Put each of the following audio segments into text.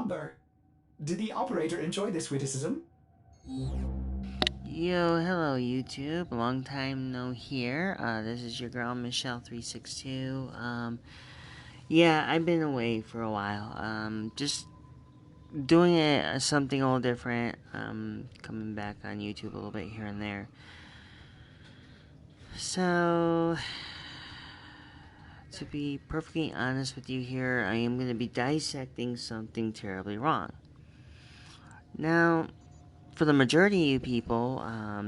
number. Did the operator enjoy this witticism? Yo, hello YouTube. Long time no here. This is your girl Michelle362. Yeah, I've been away for a while. Just doing it something a little different. Coming back on YouTube a little bit here and there. So, to be perfectly honest with you here, I am going to be dissecting something terribly wrong. Now, for the majority of you people,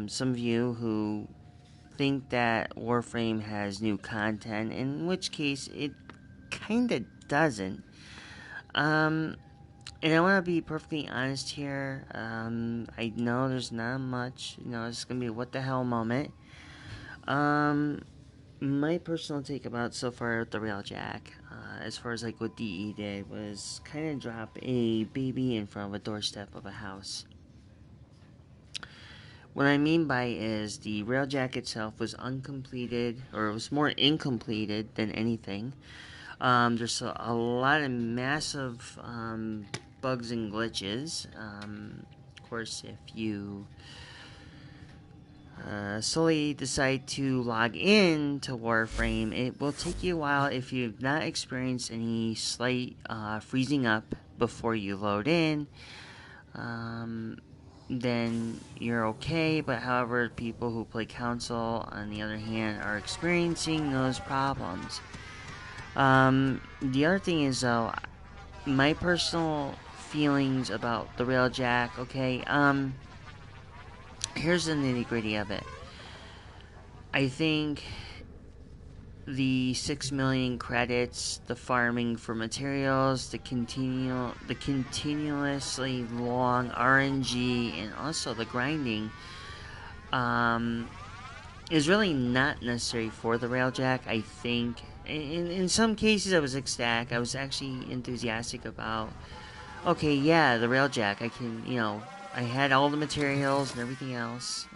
some of you who think that Warframe has new content, in which case it kinda doesn't. And I want to be perfectly honest here. I know there's not much. It's gonna be a what the hell moment. Um, my personal take about so far with the Railjack, as far as like what DE did, was kind of drop a baby in front of a doorstep of a house. What I mean by is the Railjack itself was uncompleted, or it was more incompleted than anything. There's a lot of massive bugs and glitches. Of course, if you solely decide to log in to Warframe, it will take you a while if you've not experienced any slight freezing up before you load in. Then you're okay, but however, people who play console, on the other hand, are experiencing those problems. The other thing is, though, my personal feelings about the Railjack, okay, here's the nitty-gritty of it. I think the 6 million credits, the farming for materials, the continuously long RNG, and also the grinding, is really not necessary for the Railjack. I think in some cases I was ecstatic. I was actually enthusiastic about, okay, yeah, the Railjack. I can, I had all the materials and everything else.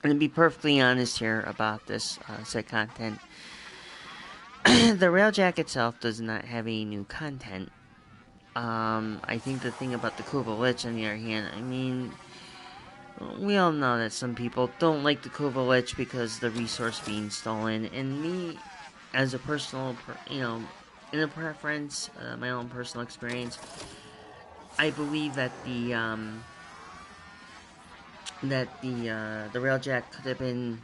And to be perfectly honest here about this set content, the Railjack itself does not have any new content. I think the thing about the Kuva Lich, on the other hand, I mean, we all know that some people don't like the Kuva Lich because the resource being stolen. And me, as a personal, in a preference, my own personal experience, I believe that the Railjack could have been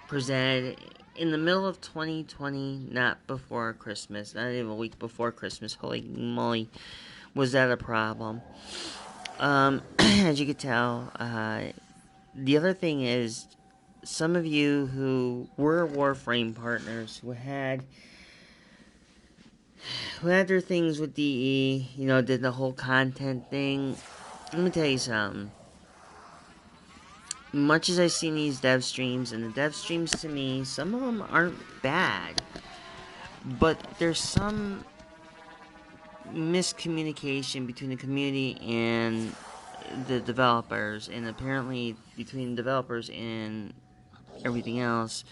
presented in the middle of 2020, not before Christmas, not even a week before Christmas. Holy moly, was that a problem? As you could tell, the other thing is, some of you who were Warframe partners, who had their things with DE, did the whole content thing. Let me tell you something. Much as I've seen these dev streams, and the dev streams to me, some of them aren't bad, but there's some miscommunication between the community and the developers, and apparently between developers and everything else.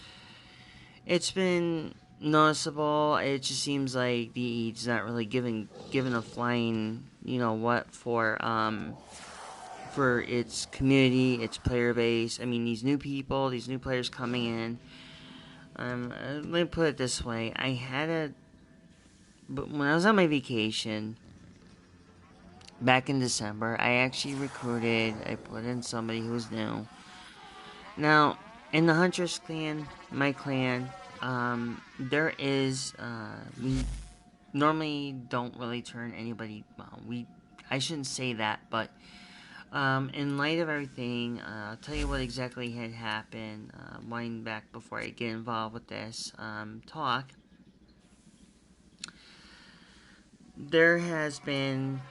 It's been noticeable. It just seems like DE is not really given a flying, what, for its community, its player base. I mean, these new people, these new players coming in. Let me put it this way: but when I was on my vacation back in December, I actually recruited. I put in somebody who was new. Now, in the Huntress clan, my clan, there is, we normally don't really turn anybody, I shouldn't say that, but, in light of everything, I'll tell you what exactly had happened, wind back before I get involved with this, talk. There has been,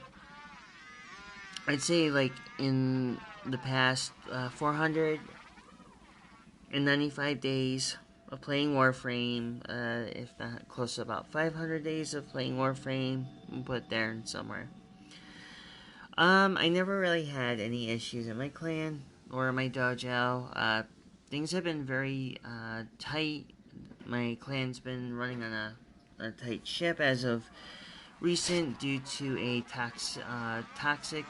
I'd say, like, in the past, 495 days of playing Warframe, if not close to about 500 days of playing Warframe, we'll put it there somewhere. I never really had any issues in my clan or my dojo. Things have been very tight. My clan's been running on a tight ship as of recent due to a toxic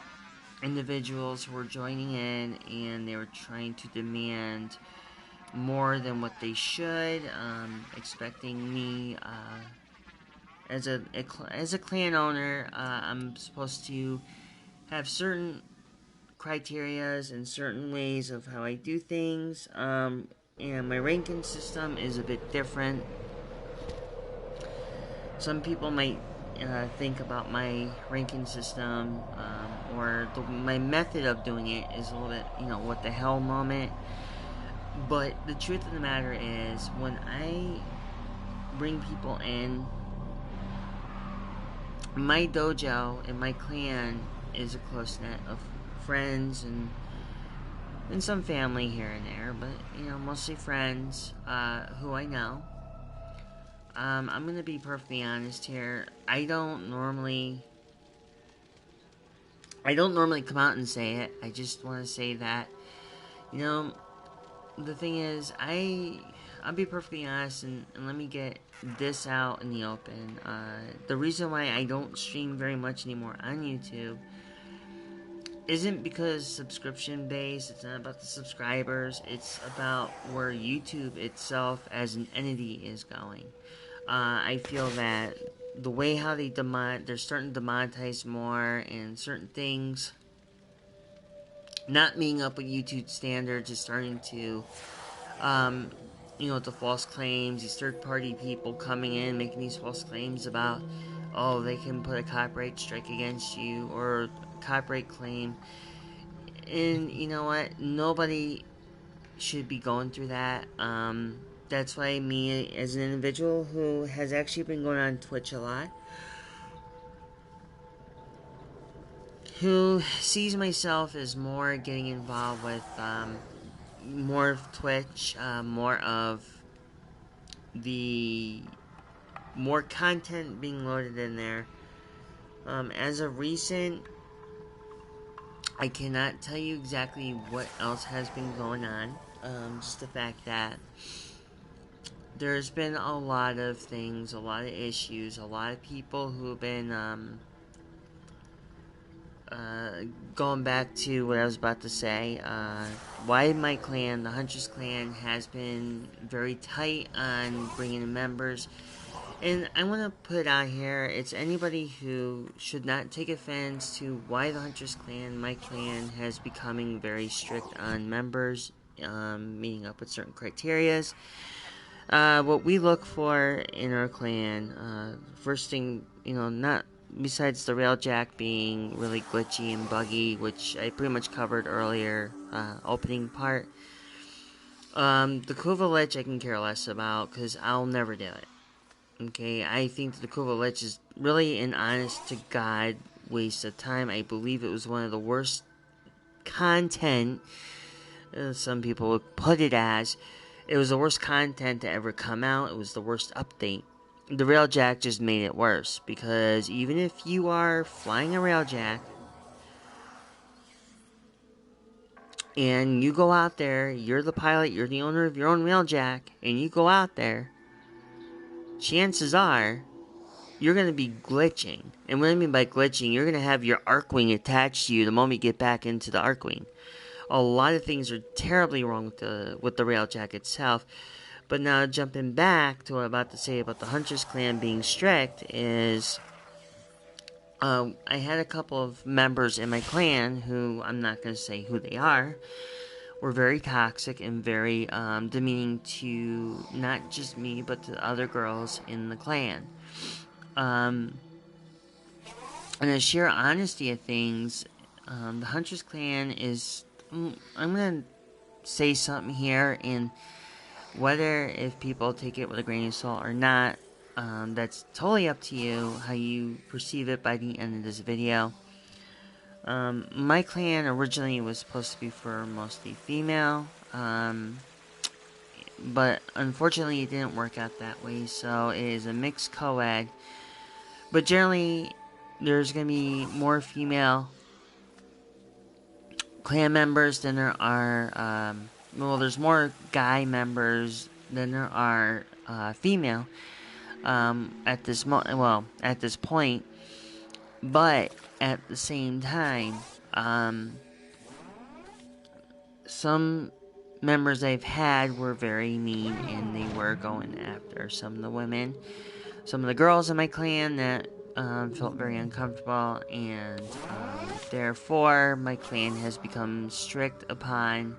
individuals who were joining in, and they were trying to demand more than what they should, expecting me as a clan owner. I'm supposed to have certain criterias and certain ways of how I do things, and my ranking system is a bit different. Some people might think about my ranking system, or my method of doing it is a little bit, what the hell moment. But the truth of the matter is, when I bring people in, my dojo and my clan is a close net of friends and some family here and there, but mostly friends who I know. I'm gonna be perfectly honest here. I don't normally come out and say it. I just want to say that, the thing is, I'll be perfectly honest, and let me get this out in the open. The reason why I don't stream very much anymore on YouTube isn't because subscription based. It's not about the subscribers. It's about where YouTube itself as an entity is going. I feel that the way how they're starting to demonetize more, and certain things not meeting up with YouTube standards is starting to, the false claims, these third-party people coming in making these false claims about, they can put a copyright strike against you or copyright claim. And you know what? Nobody should be going through that. That's why me, as an individual who has actually been going on Twitch a lot, who sees myself as more getting involved with more of Twitch, more of the more content being loaded in there. As of recent, I cannot tell you exactly what else has been going on. Just the fact that there's been a lot of things, a lot of issues, a lot of people who have been going back to what I was about to say. Why my clan, the Huntress clan, has been very tight on bringing in members. And I want to put out here, it's anybody who should not take offense to why the Huntress clan, my clan, has becoming very strict on members, meeting up with certain criterias. What we look for in our clan, first thing, not besides the railjack being really glitchy and buggy, which I pretty much covered earlier, opening part. The Kuva Lich I can care less about, because I'll never do it. Okay, I think the Kuva Lich is really an honest to God waste of time. I believe it was one of the worst content, some people would put it as. It was the worst content to ever come out. It was the worst update. The railjack just made it worse, because even if you are flying a railjack and you go out there, you're the pilot, you're the owner of your own railjack, and you go out there, chances are you're going to be glitching. And what I mean by glitching, you're going to have your Archwing attached to you the moment you get back into the Archwing. A lot of things are terribly wrong with the railjack itself. But now, jumping back to what I'm about to say about the Huntress clan being strict is, I had a couple of members in my clan who, I'm not going to say who they are, were very toxic and very demeaning to not just me, but to other girls in the clan. And the sheer honesty of things, the Huntress clan is, I'm going to say something here, and whether if people take it with a grain of salt or not, that's totally up to you, how you perceive it by the end of this video. My clan originally was supposed to be for mostly female, but unfortunately it didn't work out that way, so it is a mixed co-ed. But generally, there's going to be more female clan members than there are, there's more guy members than there are female at this point. But at the same time, some members I've had were very mean, and they were going after some of the women, some of the girls in my clan that felt very uncomfortable, and therefore my clan has become strict upon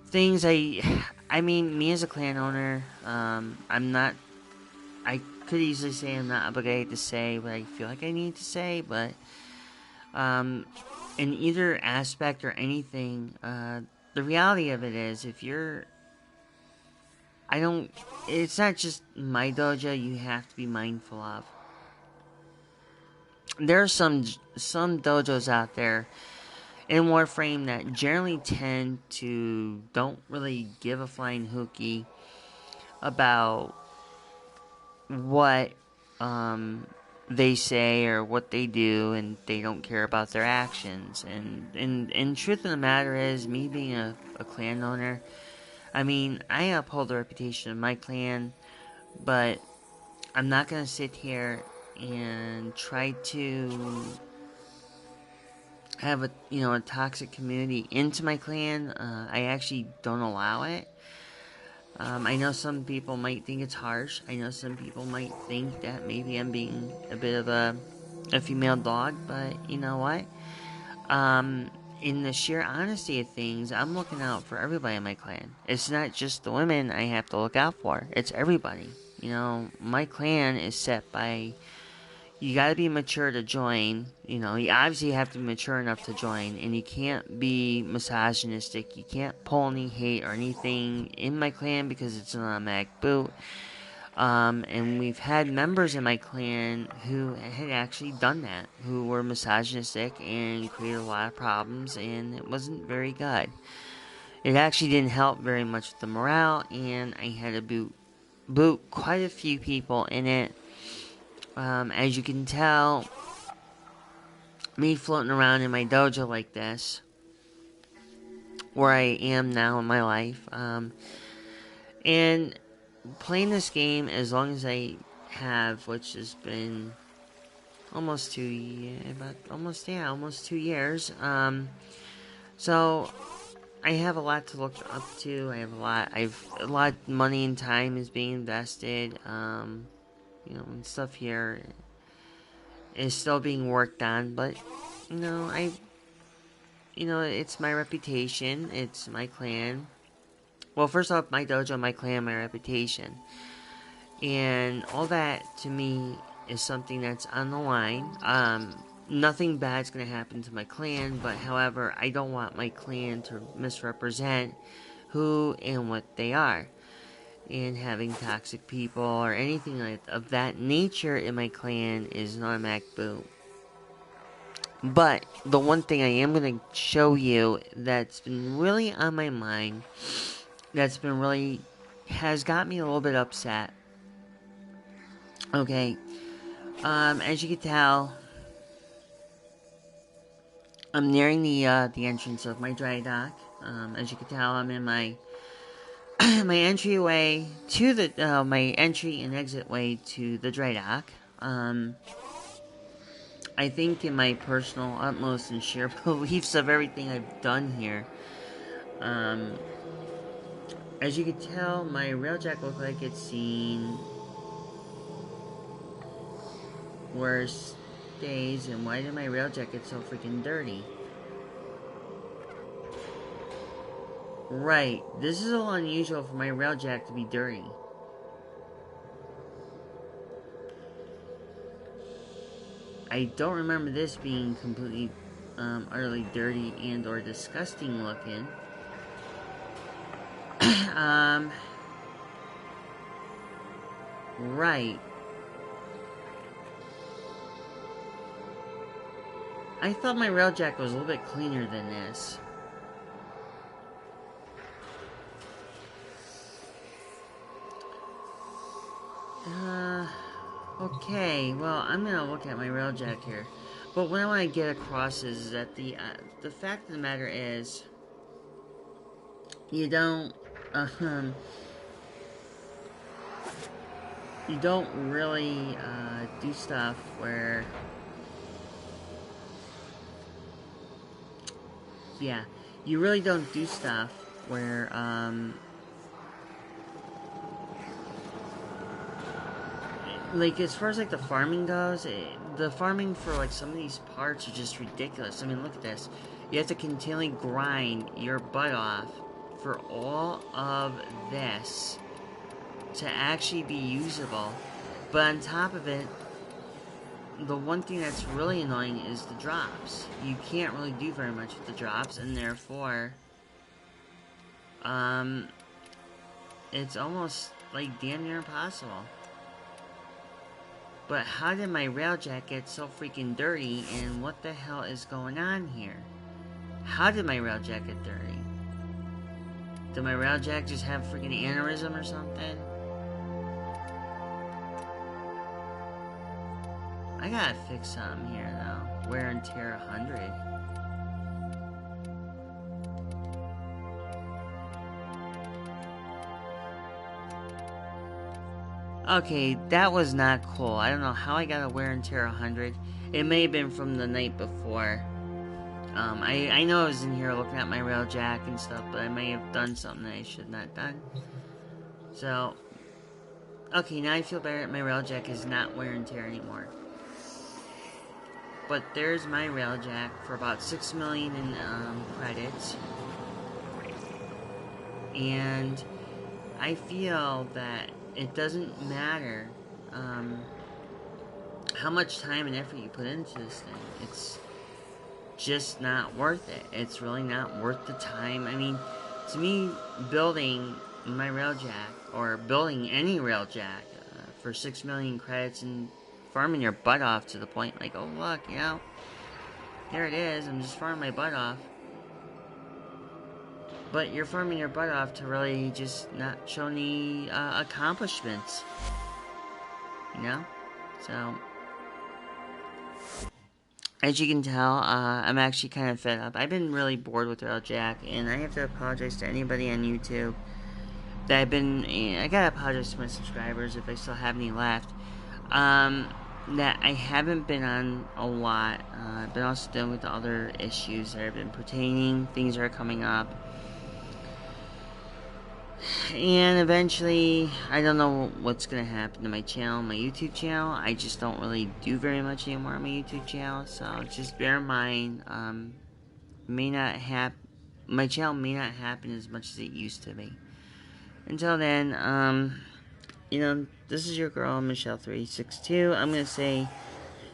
things. I mean, me as a clan owner, I'm not. I could easily say I'm not obligated to say what I feel like I need to say, but in either aspect or anything, the reality of it is, if you're, I don't. It's not just my dojo. You have to be mindful of. There are some dojos out there in Warframe that generally tend to don't really give a flying hookie about what they say or what they do, and they don't care about their actions. And truth of the matter is, me being a clan owner, I mean, I uphold the reputation of my clan, but I'm not gonna sit here and try to have a toxic community into my clan. I actually don't allow it. I know some people might think it's harsh. I know some people might think that maybe I'm being a bit of a female dog, but you know what? In the sheer honesty of things, I'm looking out for everybody in my clan. It's not just the women I have to look out for. It's everybody. My clan is set by, you gotta be mature to join. You obviously have to be mature enough to join, and you can't be misogynistic. You can't pull any hate or anything in my clan because it's an automatic boot. And we've had members in my clan who had actually done that, who were misogynistic and created a lot of problems, and it wasn't very good. It actually didn't help very much with the morale, and I had to boot quite a few people in it. As you can tell, me floating around in my dojo like this, where I am now in my life, and playing this game as long as I have, which has been almost 2 years. So I have a lot to look up to. A lot of money and time is being invested. And stuff here is still being worked on, but it's my reputation, it's my clan. Well, first off, my dojo, my clan, my reputation, and all that to me is something that's on the line. Nothing bad's gonna happen to my clan, but however, I don't want my clan to misrepresent who and what they are. And having toxic people or anything of that nature in my clan is an automatic boot. But the one thing I am going to show you that's been really on my mind, has got me a little bit upset. Okay, as you can tell, I'm nearing the entrance of my dry dock. As you can tell, I'm in my my entryway to the my entry and exit way to the dry dock. I think in my personal utmost and sheer beliefs of everything I've done here, as you can tell, my railjack looks like it's seen worse days. And why did my railjack get so freaking dirty? Right, this is a little unusual for my railjack to be dirty. I don't remember this being completely, utterly dirty and or disgusting looking. Right. I thought my railjack was a little bit cleaner than this. Okay, well, I'm gonna look at my railjack here. But what I want to get across is that the fact of the matter is, you don't really do stuff where yeah, you really don't do stuff where, like, as far as, like, the farming goes, the farming for, like, some of these parts are just ridiculous. I mean, look at this. You have to continually grind your butt off for all of this to actually be usable. But on top of it, the one thing that's really annoying is the drops. You can't really do very much with the drops, and therefore, it's almost, like, damn near impossible. But how did my railjack get so freaking dirty, and what the hell is going on here? How did my railjack get dirty? Did my railjack just have freaking aneurysm or something? I gotta fix something here, though. Wear and tear 100. Okay, that was not cool. I don't know how I got a wear and tear 100. It may have been from the night before. I know I was in here looking at my railjack and stuff, but I may have done something that I should not have done. So, okay, now I feel better that my railjack is not wear and tear anymore. But there's my railjack for about 6 million in credits. And I feel that it doesn't matter how much time and effort you put into this thing. It's just not worth it. It's really not worth the time. I mean, to me, building my railjack, or building any railjack for 6 million credits and farming your butt off to the point like, oh look, you know, there it is, I'm just farming my butt off. But you're farming your butt off to really just not show any accomplishments, you know? So, as you can tell, I'm actually kind of fed up. I've been really bored with railjack, and I have to apologize to anybody on YouTube that I gotta apologize to my subscribers if I still have any left. That I haven't been on a lot. I've been also dealing with other issues that have been pertaining, things that are coming up. And eventually, I don't know what's going to happen to my channel, my YouTube channel. I just don't really do very much anymore on my YouTube channel. So just bear in mind, my channel may not happen as much as it used to be. Until then, you know, this is your girl, Michelle362. I'm going to say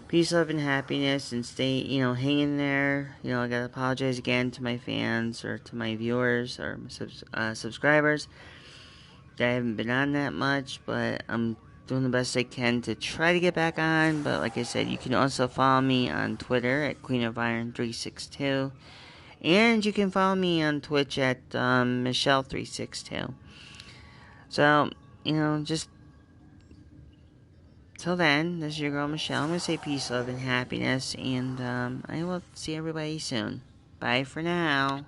peace, love, and happiness, and stay, you know, hang in there. You know, I got to apologize again to my fans, or to my viewers, or my subscribers. I haven't been on that much, but I'm doing the best I can to try to get back on. But like I said, you can also follow me on Twitter at QueenOfIron362. And you can follow me on Twitch at Michelle362. So, you know, just till then, this is your girl Michelle. I'm going to say peace, love, and happiness, and I will see everybody soon. Bye for now.